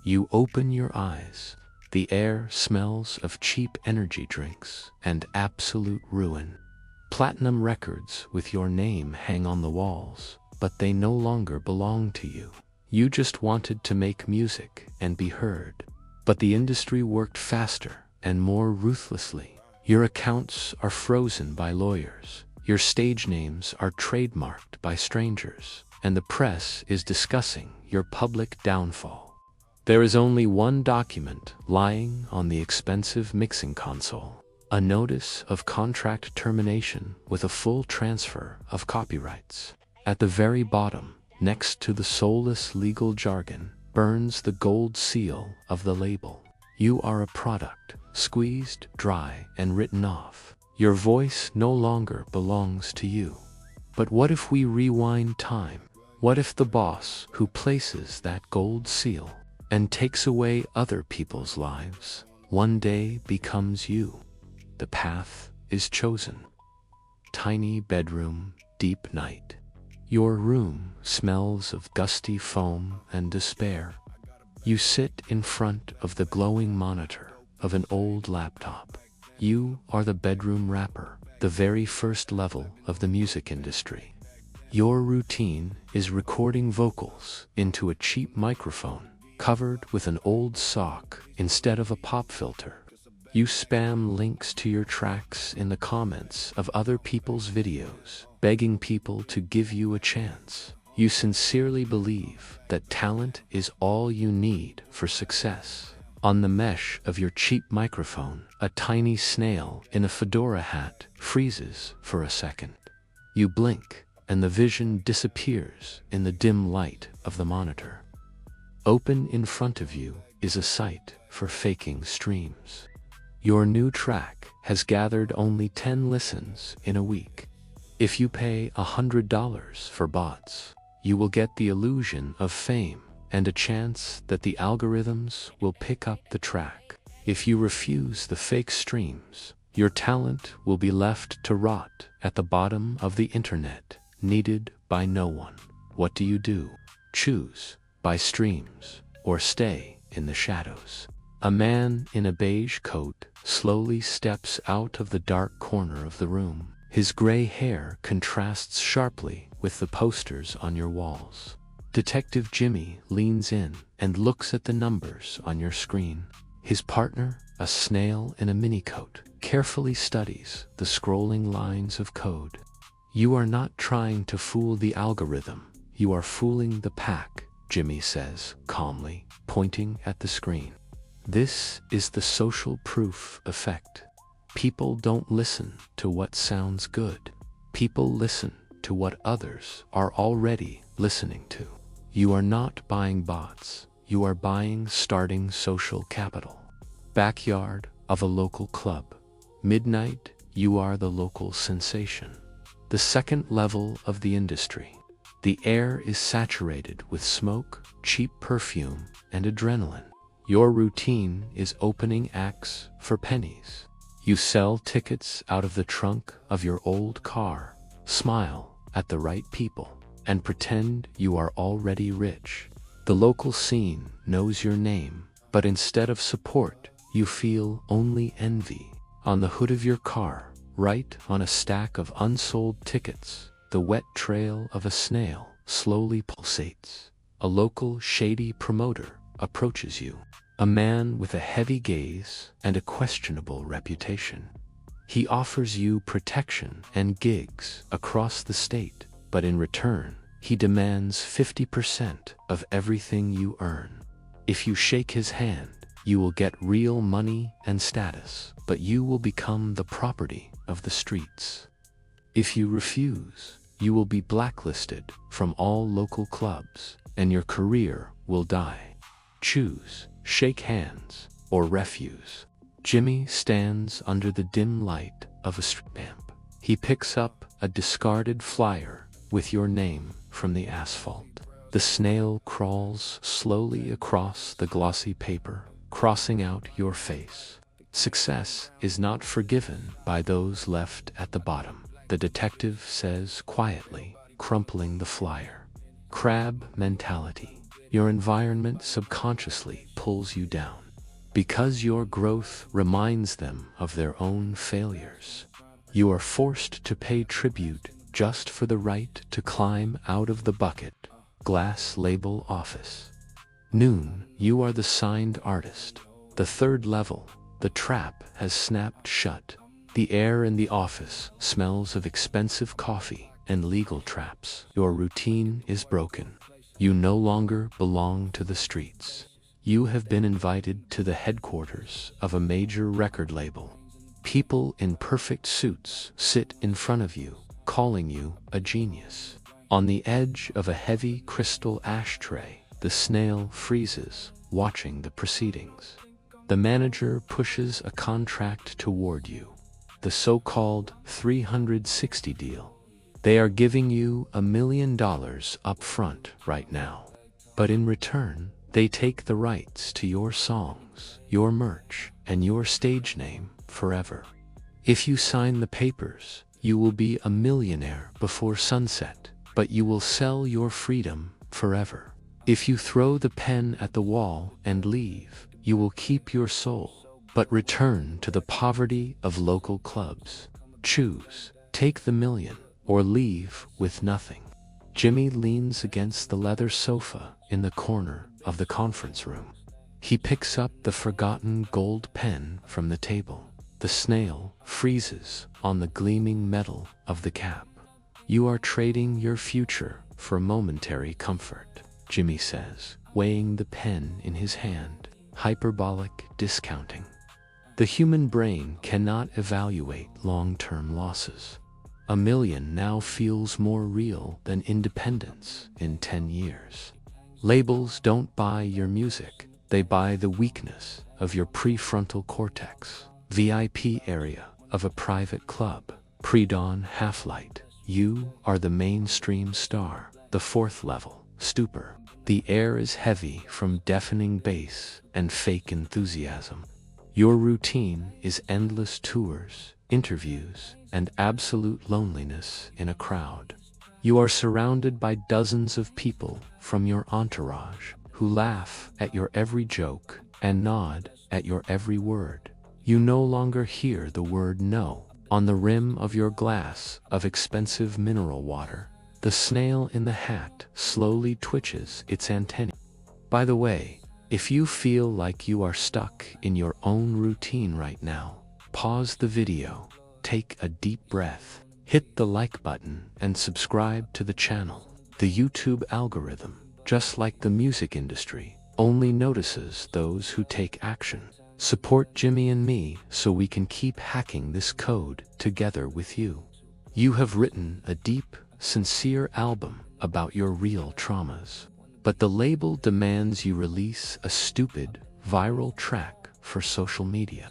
You open your eyes. The air smells of cheap energy drinks and absolute ruin. Platinum records with your name hang on the walls, but they no longer belong to you. You just wanted to make music and be heard. But the industry worked faster and more ruthlessly. Your accounts are frozen by lawyers. Your stage names are trademarked by strangers, and the press is discussing your public downfall. There is only one document lying on the expensive mixing console, a notice of contract termination with a full transfer of copyrights. At the very bottom, next to the soulless legal jargon, burns the gold seal of the label. You are a product, squeezed dry and written off. Your voice no longer belongs to you. But what if we rewind time? What if the boss who places that gold seal and takes away other people's lives one day becomes you? The path is chosen. Tiny bedroom, deep night. Your room smells of gusty foam and despair. You sit in front of the glowing monitor of an old laptop. You are the bedroom rapper, the very first level of the music industry. Your routine is recording vocals into a cheap microphone covered with an old sock instead of a pop filter. You spam links to your tracks in the comments of other people's videos, begging people to give you a chance. You sincerely believe that talent is all you need for success. On the mesh of your cheap microphone, a tiny snail in a fedora hat freezes for a second. You blink, and the vision disappears in the dim light of the monitor. Open in front of you is a site for faking streams. Your new track has gathered only 10 listens in a week. If you pay $100 for bots, you will get the illusion of fame and a chance that the algorithms will pick up the track. If you refuse the fake streams, your talent will be left to rot at the bottom of the internet, needed by no one. What do you do? Choose: buy streams or stay in the shadows. A man in a beige coat slowly steps out of the dark corner of the room. His gray hair contrasts sharply with the posters on your walls. Detective Jimmy leans in and looks at the numbers on your screen. His partner, a snail in a minicoat, carefully studies the scrolling lines of code. You are not trying to fool the algorithm. You are fooling the pack, Jimmy says calmly, pointing at the screen. This is the social proof effect. People don't listen to what sounds good. People listen to what others are already listening to. You are not buying bots. You are buying starting social capital. Backyard of a local club. Midnight, you are the local sensation. The second level of the industry. The air is saturated with smoke, cheap perfume, and adrenaline. Your routine is opening acts for pennies. You sell tickets out of the trunk of your old car, smile at the right people, and pretend you are already rich. The local scene knows your name, but instead of support, you feel only envy. On the hood of your car, right on a stack of unsold tickets, the wet trail of a snail slowly pulsates. A local shady promoter approaches you. A man with a heavy gaze and a questionable reputation. He offers you protection and gigs across the state, but in return, he demands 50% of everything you earn. If you shake his hand, you will get real money and status, but you will become the property of the streets. If you refuse, you will be blacklisted from all local clubs, and your career will die. Choose: shake hands or refuse. Jimmy stands under the dim light of a street lamp. He picks up a discarded flyer with your name from the asphalt. The snail crawls slowly across the glossy paper, crossing out your face. Success is not forgiven by those left at the bottom, the detective says quietly, crumpling the flyer. Crab mentality. your environment subconsciously pulls you down. Because your growth reminds them of their own failures. You are forced to pay tribute just for the right to climb out of the bucket. Glass label office. Noon, you are the signed artist. The third level, the trap has snapped shut. The air in the office smells of expensive coffee and legal traps. Your routine is broken. You no longer belong to the streets. You have been invited to the headquarters of a major record label. People in perfect suits sit in front of you, calling you a genius. On the edge of a heavy crystal ashtray, the Snail freezes, watching the proceedings. The manager pushes a contract toward you, the so-called 360 deal. They are giving you $1 million up front right now. But in return, they take the rights to your songs, your merch, and your stage name forever. If you sign the papers, you will be a millionaire before sunset, but you will sell your freedom forever. If you throw the pen at the wall and leave, you will keep your soul, but return to the poverty of local clubs. Choose, take the million, or leave with nothing. Jimmy leans against the leather sofa in the corner of the conference room. He picks up the forgotten gold pen from the table. The Snail freezes on the gleaming metal of the cap. You are trading your future for momentary comfort, Jimmy says, weighing the pen in his hand. Hyperbolic discounting. The human brain cannot evaluate long-term losses. $1 million now feels more real than independence in 10 years. Labels don't buy your music, they buy the weakness of your prefrontal cortex. VIP area of a private club. Pre-dawn half-light. You are the mainstream star. The fourth level. Stupor. The air is heavy from deafening bass and fake enthusiasm. Your routine is endless tours, interviews, and absolute loneliness in a crowd. You are surrounded by dozens of people from your entourage who laugh at your every joke and nod at your every word. You no longer hear the word no on the rim of your glass of expensive mineral water. The snail in the hat slowly twitches its antennae. By the way, if you feel like you are stuck in your own routine right now, pause the video, take a deep breath, hit the like button, and subscribe to the channel. The YouTube algorithm, just like the music industry, only notices those who take action. Support Jimmy and me so we can keep hacking this code together with you. You have written a deep, sincere album about your real traumas, but the label demands you release a stupid, viral track for social media.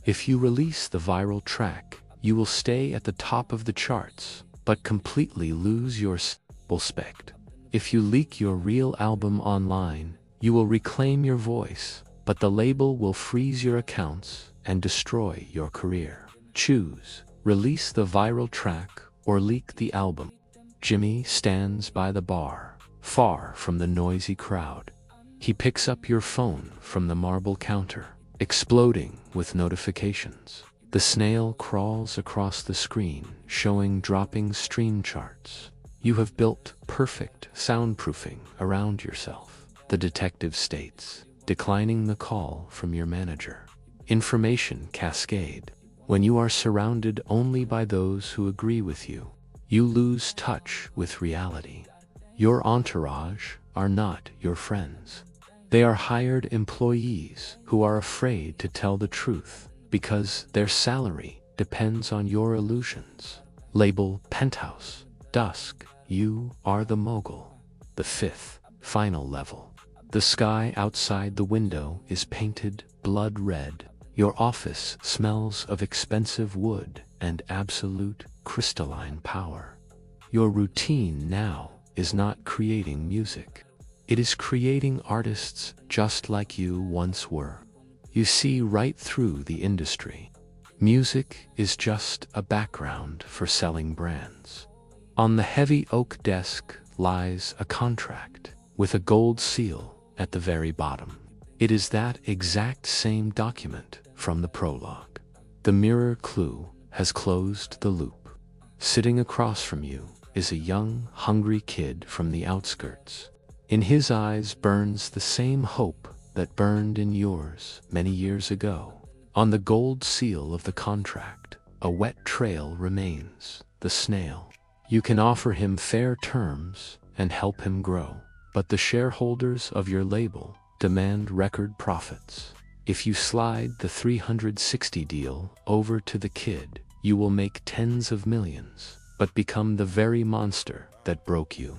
If you release the viral track, you will stay at the top of the charts, but completely lose your respect. If you leak your real album online, you will reclaim your voice, but the label will freeze your accounts and destroy your career. Choose, release the viral track or leak the album. Jimmy stands by the bar, far from the noisy crowd. He picks up your phone from the marble counter, exploding with notifications. The snail crawls across the screen, showing dropping stream charts. You have built perfect soundproofing around yourself, the detective states, declining the call from your manager. Information cascade. When you are surrounded only by those who agree with you, you lose touch with reality. Your entourage are not your friends. They are hired employees who are afraid to tell the truth because their salary depends on your illusions. Label penthouse. Dusk. You are the mogul. The fifth, final level. The sky outside the window is painted blood red. Your office smells of expensive wood and absolute crystalline power. Your routine now is not creating music. It is creating artists just like you once were. You see right through the industry. Music is just a background for selling brands. On the heavy oak desk lies a contract. with a gold seal at the very bottom. It is that exact same document from the prologue. The mirror clue has closed the loop. Sitting across from you is a young, hungry kid from the outskirts. In his eyes burns the same hope that burned in yours many years ago. On the gold seal of the contract, a wet trail remains, the snail. You can offer him fair terms and help him grow, but the shareholders of your label demand record profits. If you slide the 360 deal over to the kid, you will make tens of millions, but become the very monster that broke you.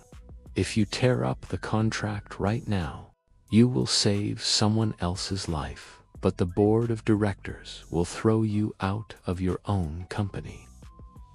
If you tear up the contract right now, you will save someone else's life, but the board of directors will throw you out of your own company.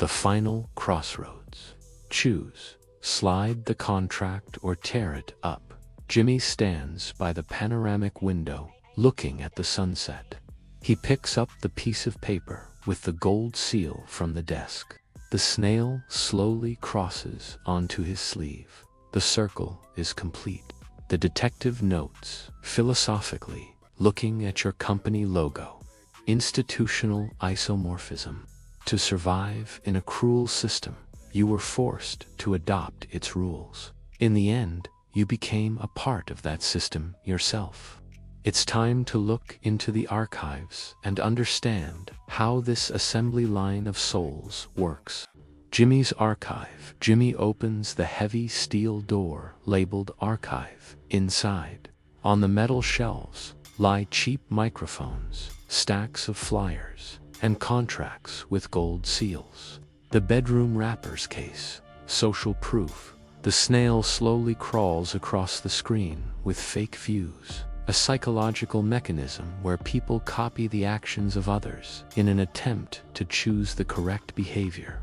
The final crossroads. Choose. Slide the contract or tear it up. Jimmy stands by the panoramic window, looking at the sunset. He picks up the piece of paper with the gold seal from the desk. The snail slowly crosses onto his sleeve. The circle is complete. The detective notes, philosophically, looking at your company logo. Institutional isomorphism. To survive in a cruel system, you were forced to adopt its rules. In the end, you became a part of that system yourself. It's time to look into the archives and understand how this assembly line of souls works. Jimmy's archive. Jimmy opens the heavy steel door labeled archive. Inside, on the metal shelves, lie cheap microphones, stacks of flyers, and contracts with gold seals. The bedroom wrapper's case. Social proof. The snail slowly crawls across the screen with fake views. A psychological mechanism where people copy the actions of others in an attempt to choose the correct behavior.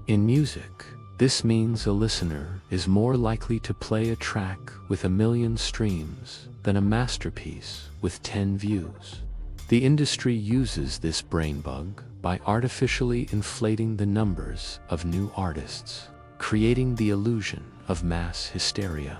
In music, this means a listener is more likely to play a track with 1 million streams than a masterpiece with 10 views. The industry uses this brain bug by artificially inflating the numbers of new artists, creating the illusion of mass hysteria.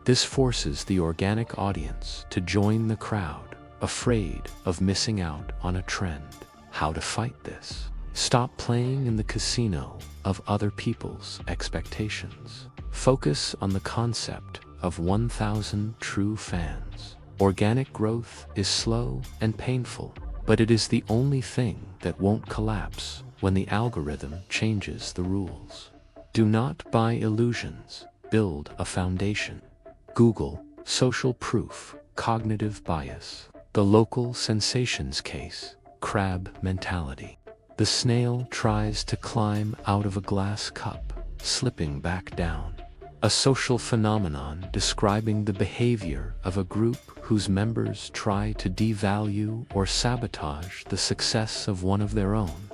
This forces the organic audience to join the crowd, afraid of missing out on a trend. How to fight this? Stop playing in the casino of other people's expectations. Focus on the concept of 1,000 true fans. Organic growth is slow and painful, but it is the only thing that won't collapse when the algorithm changes the rules. Do not buy illusions, build a foundation. Google, social proof, cognitive bias. The local sensations case, crab mentality. The snail tries to climb out of a glass cup, slipping back down. A social phenomenon describing the behavior of a group whose members try to devalue or sabotage the success of one of their own.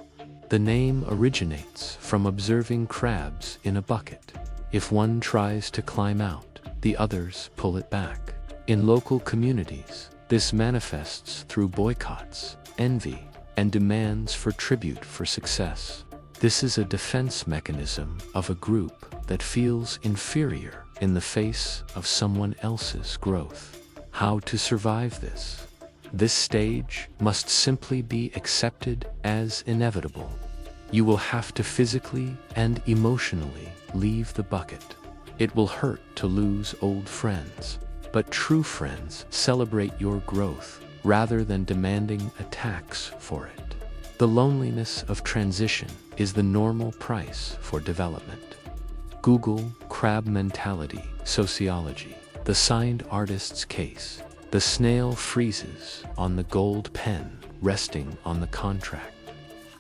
The name originates from observing crabs in a bucket. If one tries to climb out, the others pull it back. In local communities, this manifests through boycotts, envy, and demands for tribute for success. This is a defense mechanism of a group that feels inferior in the face of someone else's growth. How to survive this? This stage must simply be accepted as inevitable. You will have to physically and emotionally leave the bucket. It will hurt to lose old friends, but true friends celebrate your growth rather than demanding a tax for it. The loneliness of transition is the normal price for development. Google, crab mentality, sociology. The signed artist's case. The snail freezes on the gold pen resting on the contract.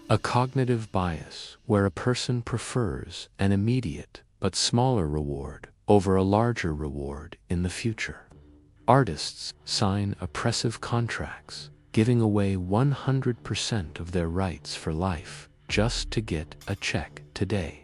A cognitive bias where a person prefers an immediate but smaller reward over a larger reward in the future. Artists sign oppressive contracts, giving away 100% of their rights for life just to get a check today.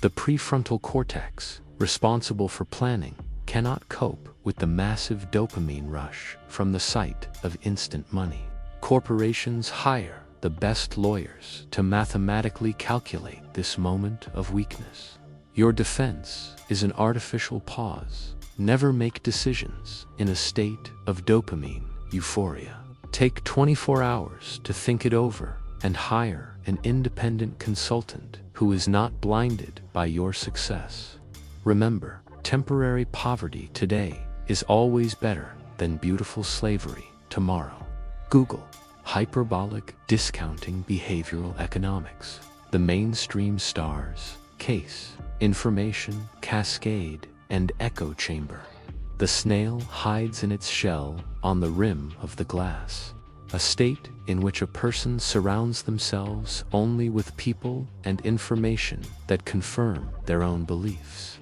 The prefrontal cortex, responsible for planning, cannot cope with the massive dopamine rush from the sight of instant money. Corporations hire the best lawyers to mathematically calculate this moment of weakness. Your defense is an artificial pause, Never make decisions in a state of dopamine euphoria. Take 24 hours to think it over and hire an independent consultant who is not blinded by your success. Remember, temporary poverty today is always better than beautiful slavery tomorrow. Google hyperbolic discounting behavioral economics. The mainstream stars: case, information, cascade, and echo chamber. The snail hides in its shell on the rim of the glass, a state in which a person surrounds themselves only with people and information that confirm their own beliefs.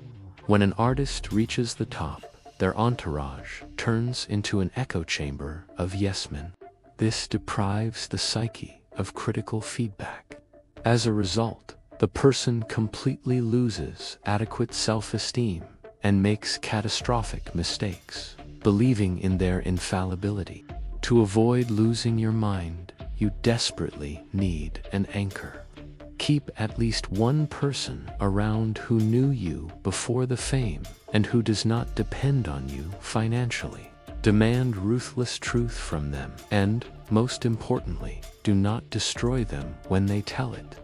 When an artist reaches the top, their entourage turns into an echo chamber of yes-men. This deprives the psyche of critical feedback. As a result, the person completely loses adequate self-esteem and makes catastrophic mistakes, believing in their infallibility. To avoid losing your mind, you desperately need an anchor. Keep at least one person around who knew you before the fame and who does not depend on you financially. Demand ruthless truth from them, and, most importantly, do not destroy them when they tell it.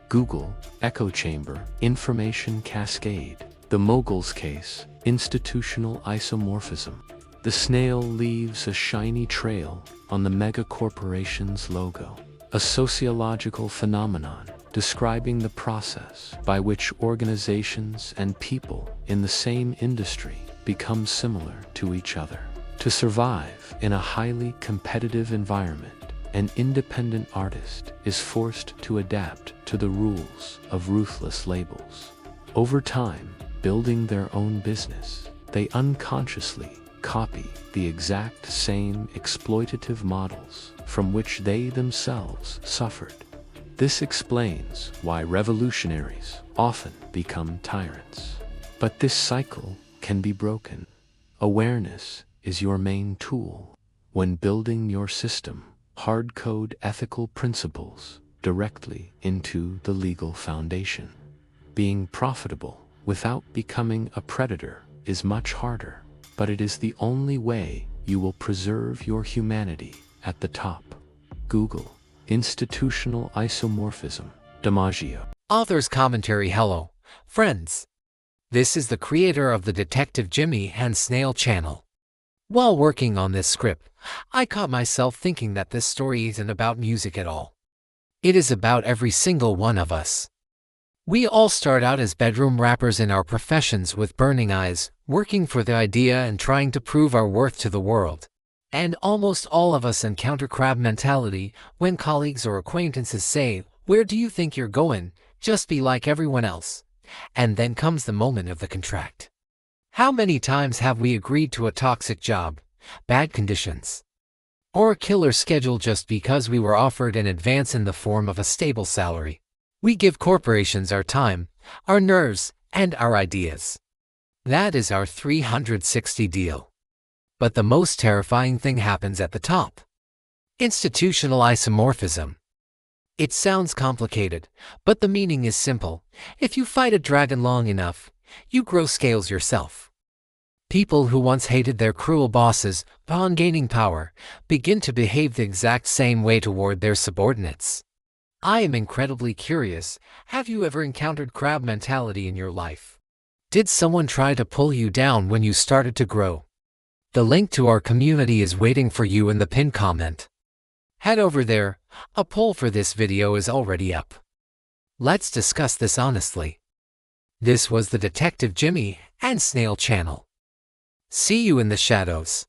Google echo chamber, information cascade. The Mogul's case: institutional isomorphism. The snail leaves a shiny trail on the megacorporation's logo, a sociological phenomenon describing the process by which organizations and people in the same industry become similar to each other. To survive in a highly competitive environment, an independent artist is forced to adapt to the rules of ruthless labels. Over time, building their own business, they unconsciously copy the exact same exploitative models from which they themselves suffered. This explains why revolutionaries often become tyrants. But this cycle can be broken. Awareness is your main tool. When building your system, hard code ethical principles directly into the legal foundation. Being profitable without becoming a predator is much harder, but it is the only way you will preserve your humanity at the top. Google institutional isomorphism. DiMaggio. Author's commentary. Hello, friends. This is the creator of the Detective Jimmy and Snail channel. While working on this script, I caught myself thinking that this story isn't about music at all. It is about every single one of us. We all start out as bedroom rappers in our professions with burning eyes, working for the idea and trying to prove our worth to the world. And almost all of us encounter crab mentality when colleagues or acquaintances say, "Where do you think you're going? Just be like everyone else." And then comes the moment of the contract. How many times have we agreed to a toxic job, bad conditions, or a killer schedule just because we were offered an advance in the form of a stable salary? We give corporations our time, our nerves, and our ideas. That is our 360 deal. But the most terrifying thing happens at the top. Institutional isomorphism. It sounds complicated, but the meaning is simple. If you fight a dragon long enough, you grow scales yourself. People who once hated their cruel bosses, upon gaining power, begin to behave the exact same way toward their subordinates. I am incredibly curious, have you ever encountered crab mentality in your life? Did someone try to pull you down when you started to grow? The link to our community is waiting for you in the pinned comment. Head over there, a poll for this video is already up. Let's discuss this honestly. This was the Detective Jimmy and Snail channel. See you in the shadows.